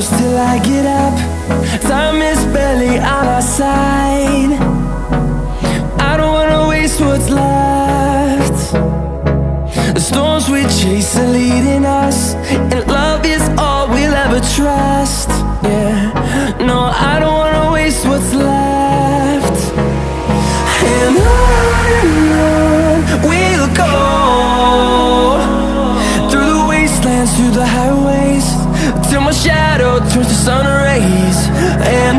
close till I get up. Time is barely on our side. I don't wanna waste what's left. The storms we chase are leading us, and love is all we'll ever trust. Yeah, no, I don't wanna waste what's left. And on we'll go, through the wastelands, through the highways, till my shadow turns to sun rays. And